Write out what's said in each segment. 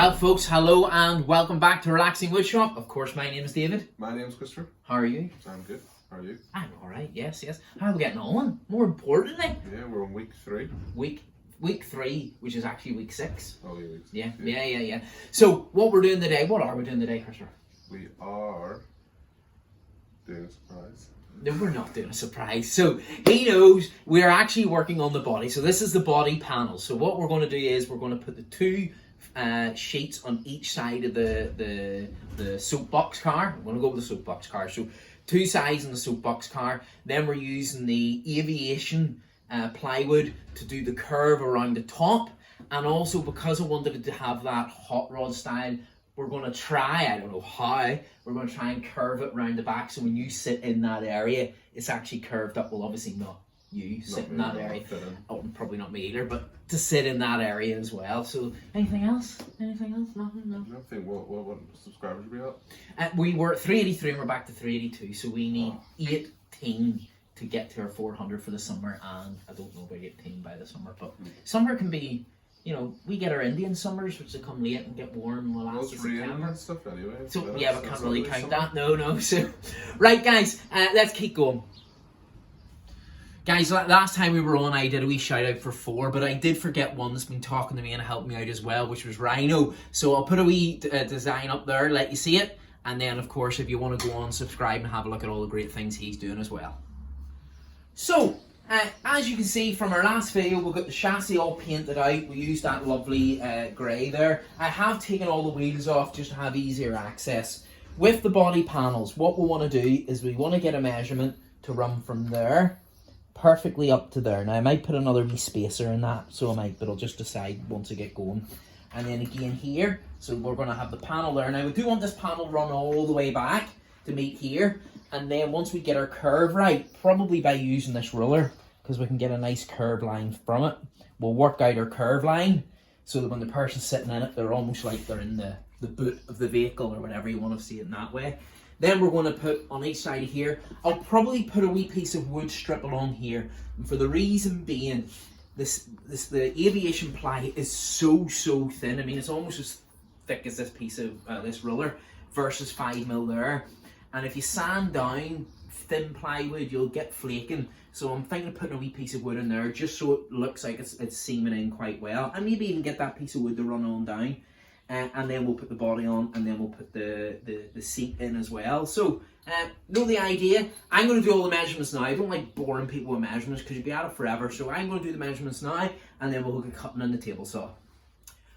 Well, folks, hello and welcome back to Relaxing Woodshop. Of course, my name is David. My name's Christopher. How are you? I'm good. How are you? I'm alright, yes. How are we getting on? More importantly, Yeah, we're on week 3. Week 3, which is actually week 6. Oh, yeah, week 6. Yeah. So, what are we doing today, Christopher? We are doing a surprise. No, we're not doing a surprise. So, he knows we're actually working on the body. So, this is the body panel. So, what we're going to do is we're going to put the two sheets on each side of the soapbox car. I'm going to go with the soapbox car. So, 2 sides on the soapbox car. Then we're using the aviation plywood to do the curve around the top. And also, because I wanted it to have that hot rod style, we're going to try, I don't know how, we're going to try and curve it around the back, so when you sit in that area, it's actually curved up. Well, obviously not you sit in that area. Oh, probably not me either, but to sit in that area as well. So, anything else? Nothing? No. Nothing. What subscribers are we at? We were at 383 and we're back to 382, so we need 18 to get to our 400 for the summer, and I don't know about 18 by the summer, but summer can be, you know, we get our Indian summers, which they come late and get warm in the last of September. And stuff anyway. So yeah, we can't really count that. No. So, right, guys, let's keep going. Guys, last time we were on, I did a wee shout out for 4, but I did forget one that's been talking to me and helped me out as well, which was Rhino. So I'll put a wee design up there, let you see it, and then of course, if you want to go on, subscribe and have a look at all the great things he's doing as well. So, as you can see from our last video, we've got the chassis all painted out. We used that lovely grey there. I have taken all the wheels off just to have easier access. With the body panels, what we want to do is we want to get a measurement to run from there perfectly up to there. Now, I might put another wee spacer in that, so I might, but I'll just decide once I get going. And then again here, so we're going to have the panel there. Now, we do want this panel run all the way back to meet here. And then once we get our curve right, probably by using this ruler, because we can get a nice curve line from it, we'll work out our curve line so that when the person's sitting in it, they're almost like they're in the boot of the vehicle, or whatever you want to see it in that way. Then we're going to put on each side of here, I'll probably put a wee piece of wood strip along here. And for the reason being, the aviation ply is so thin. I mean, it's almost as thick as this piece of this ruler versus 5mm there. And if you sand down thin plywood, you'll get flaking. So I'm thinking of putting a wee piece of wood in there just so it looks like it's seaming in quite well. And maybe even get that piece of wood to run on down. And then we'll put the body on, and then we'll put the seat in as well. So, know the idea. I'm going to do all the measurements now. I don't like boring people with measurements because you'll be at it forever. So I'm going to do the measurements now, and then we'll get cutting on the table saw.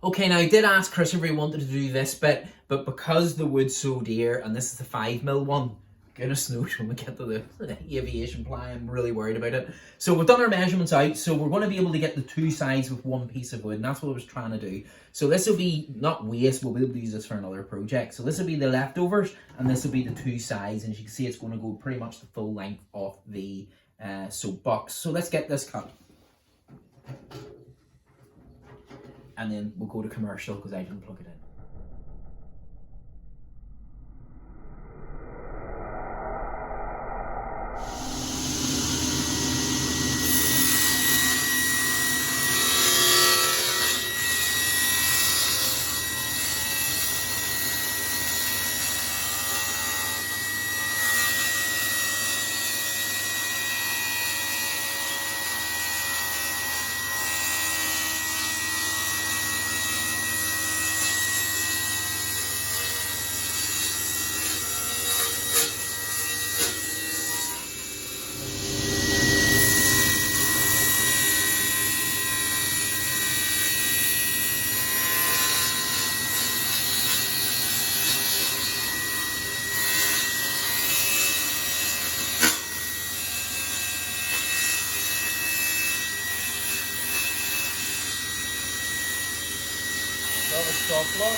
Okay, now I did ask Chris if he wanted to do this bit, but because the wood's so dear, and this is the 5mm one, goodness knows when we get to the aviation ply, I'm really worried about it. So we've done our measurements out, so we're going to be able to get the 2 sides with 1 piece of wood, and that's what I was trying to do. So this will be, not waste, we'll be able to use this for another project. So this will be the leftovers, and this will be the 2 sides, and as you can see, it's going to go pretty much the full length of the soapbox. So let's get this cut. And then we'll go to commercial because I didn't plug it in. Another stop lock.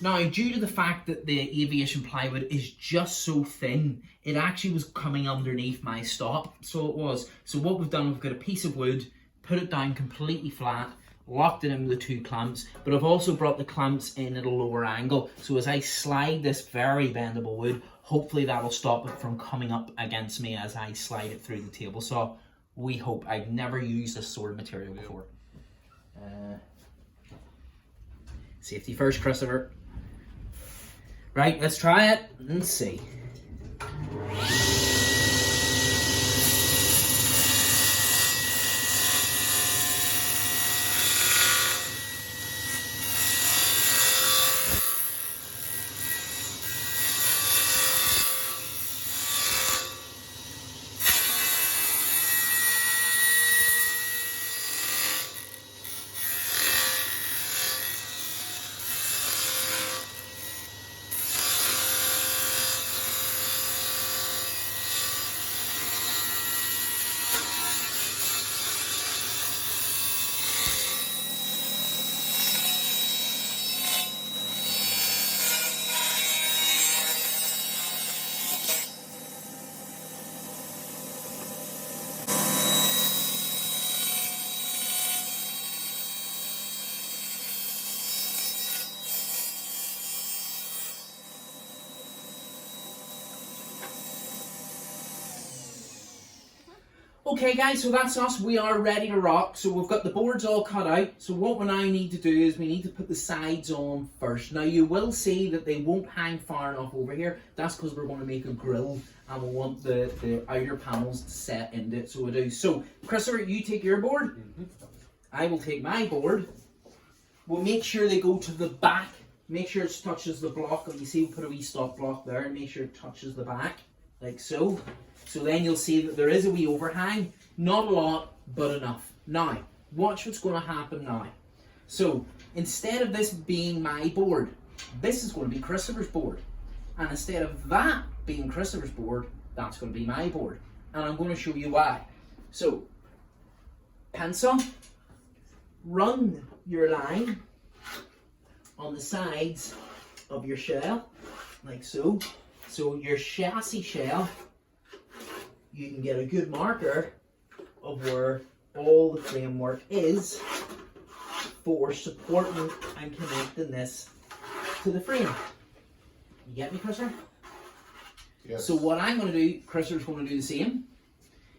Now, due to the fact that the aviation plywood is just so thin, it actually was coming underneath my stop, so it was. So what we've done, we've got a piece of wood, put it down completely flat, locked it in with the 2 clamps, but I've also brought the clamps in at a lower angle. So as I slide this very bendable wood, hopefully that'll stop it from coming up against me as I slide it through the table saw. We hope. I've never used this sort of material before. Safety first, Christopher. Right, let's try it and see. Okay guys, so that's us. We are ready to rock. So we've got the boards all cut out. So what we now need to do is we need to put the sides on first. Now you will see that they won't hang far enough over here. That's because we're going to make a grill and we want the outer panels to set into it. So we do. So Christopher, you take your board. I will take my board. We'll make sure they go to the back. Make sure it touches the block. You see we put a wee stop block there and make sure it touches the back. Like so. So then you'll see that there is a wee overhang. Not a lot, but enough. Now, watch what's going to happen now. So, instead of this being my board, this is going to be Christopher's board. And instead of that being Christopher's board, that's going to be my board. And I'm going to show you why. So, pencil, run your line on the sides of your shell, like so. So your chassis shell, you can get a good marker of where all the framework is for supporting and connecting this to the frame. You get me, Christopher? Yes. So what I'm going to do, Christopher's going to do the same.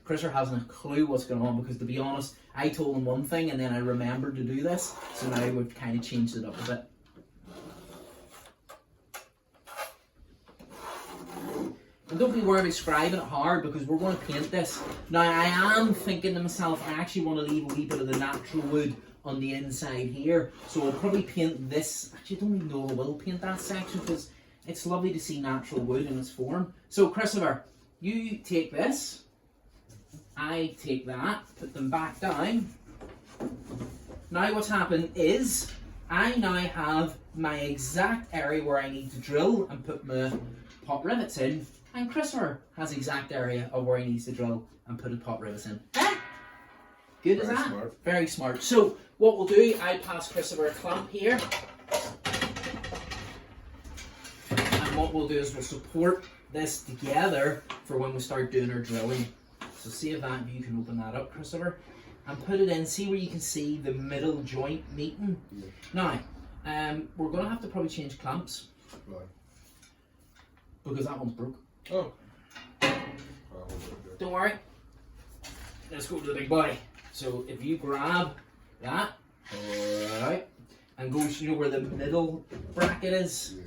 Christopher hasn't a clue what's going on because, to be honest, I told him one thing and then I remembered to do this. So now we've kind of changed it up a bit. And don't be worried about scribing it hard because we're going to paint this. Now I am thinking to myself, I actually want to leave a wee bit of the natural wood on the inside here. So I'll probably paint this. Actually, I don't even know I will paint that section because it's lovely to see natural wood in its form. So Christopher, you take this. I take that. Put them back down. Now what's happened is I now have my exact area where I need to drill and put my pot rivets in. And Christopher has the exact area of where he needs to drill and put his pot rivets in. Good as that? Smart. Very smart. So what we'll do, I'll pass Christopher a clamp here. And what we'll do is we'll support this together for when we start doing our drilling. So see if that, if you can open that up, Christopher. And put it in, see where you can see the middle joint meeting. Yeah. Now, we're going to have to probably change clamps. Right. Because that one's broke. Oh. Don't worry. Let's go to the big boy. So if you grab that, alright, and go to where the middle bracket is, yeah.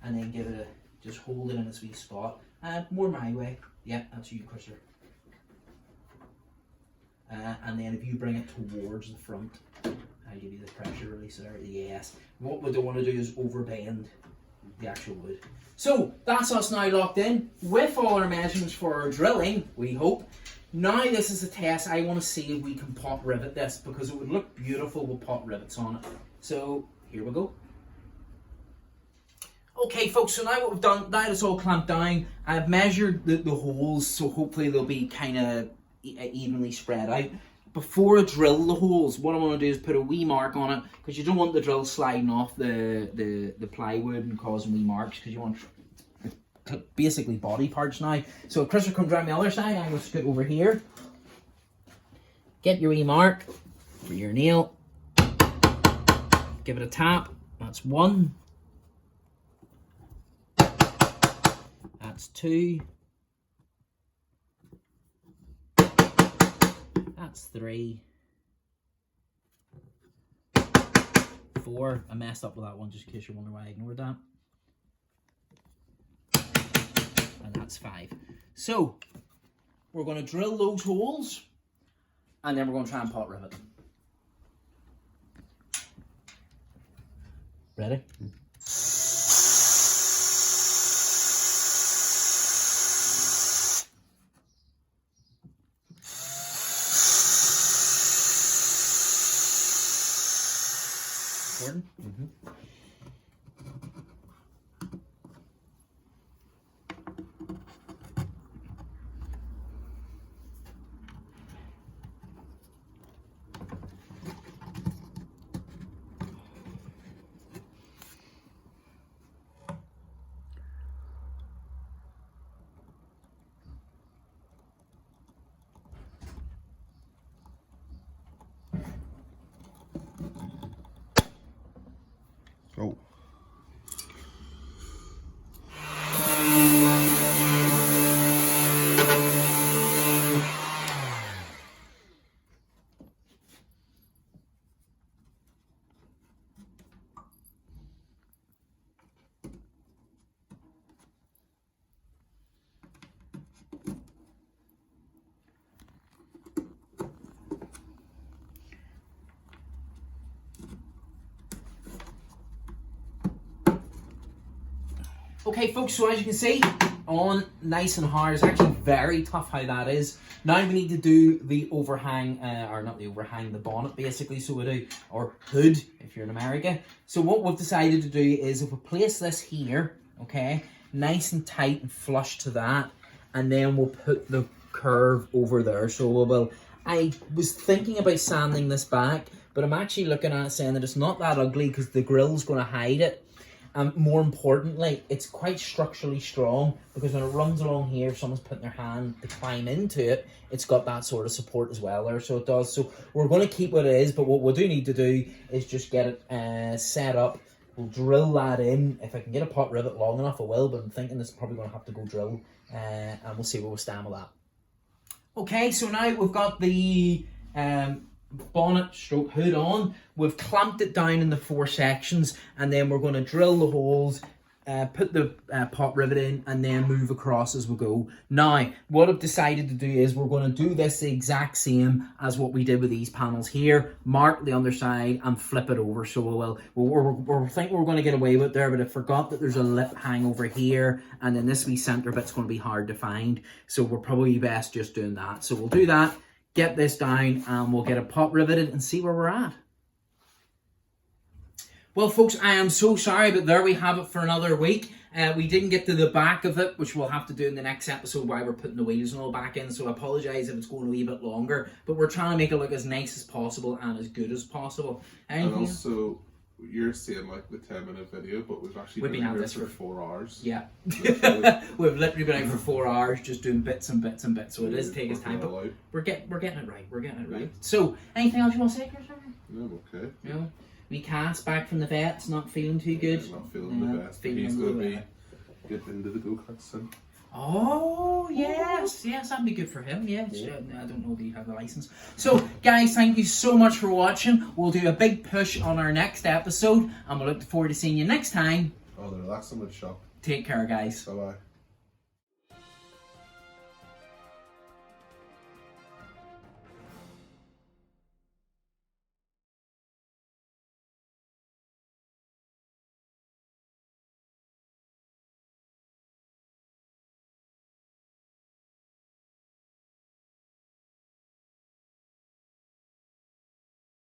And then give it a, just hold it in a sweet spot. More my way. Yeah, that's you, Christopher. And then if you bring it towards the front, I'll give you the pressure release there. Yes. What we don't want to do is overbend the actual wood. So that's us now locked in with all our measurements for our drilling, we hope. Now this is a test. I want to see if we can pot rivet this because it would look beautiful with pot rivets on it. So here we go. Okay folks, so now what we've done, now it's all clamped down, I've measured the holes so hopefully they'll be kind of evenly spread out. Before I drill the holes, what I want to do is put a wee mark on it because you don't want the drill sliding off the plywood and causing wee marks because you want basically body parts now. So if Christopher comes around the other side, I'm going to scoot over here get your wee mark for your nail. Give it a tap. That's 1. That's 2. That's 3. 4. I messed up with that one just in case you're wondering why I ignored that. And that's 5. So, we're going to drill those holes and then we're going to try and pot rivet them. Ready? Gordon? Mm-hmm. Oh. Okay folks, so as you can see, on nice and hard. It's actually very tough how that is. Now we need to do the overhang, or not the overhang, the bonnet basically, so we do, or hood if you're in America. So what we've decided to do is if we place this here, okay, nice and tight and flush to that, and then we'll put the curve over there. So we will, I was thinking about sanding this back, but I'm actually looking at it saying that it's not that ugly because the grill's going to hide it. More importantly, it's quite structurally strong because when it runs along here, if someone's putting their hand to climb into it, it's got that sort of support as well there, so it does. So we're going to keep what it is, but what we do need to do is just get it set up. We'll drill that in. If I can get a pot rivet long enough, I will, but I'm thinking it's probably going to have to go drill, and we'll see where we stand with that. Okay, so now we've got the bonnet stroke hood on. We've clamped it down in the 4 sections, and then we're going to drill the holes, put the pot rivet in, and then move across as we go. Now what I've decided to do is we're going to do this the exact same as what we did with these panels here. Mark the underside and flip it over. So we're thinking we're going to get away with it there, but I forgot that there's a lip hang over here, and then this wee center bit's going to be hard to find, so we're probably best just doing that. So we'll do that, get this down, and we'll get a pot riveted and see where we're at. Well, folks, I am so sorry, but there we have it for another week. We didn't get to the back of it, which we'll have to do in the next episode while we're putting the wheels and all back in, so I apologise if it's going a wee bit longer, but we're trying to make it look as nice as possible and as good as possible. And also, you're seeing like the 10-minute video, but we've actually been out for 4 hours. Yeah. We've literally been out for 4 hours just doing bits and bits and bits, so it is taking us time, but we're getting it right. We're getting it right. So, anything else you want to say, Christopher? No, okay. No? We Cass back from the vet's, not feeling too good. Yeah, not feeling the best. He's going to be getting into the go-kart soon. Oh, yes, that'd be good for him, yeah. I don't know if he has a license. So, guys, thank you so much for watching. We'll do a big push on our next episode, and we'll look forward to seeing you next time. Oh, the relaxing with shop. Take care, guys. Bye-bye.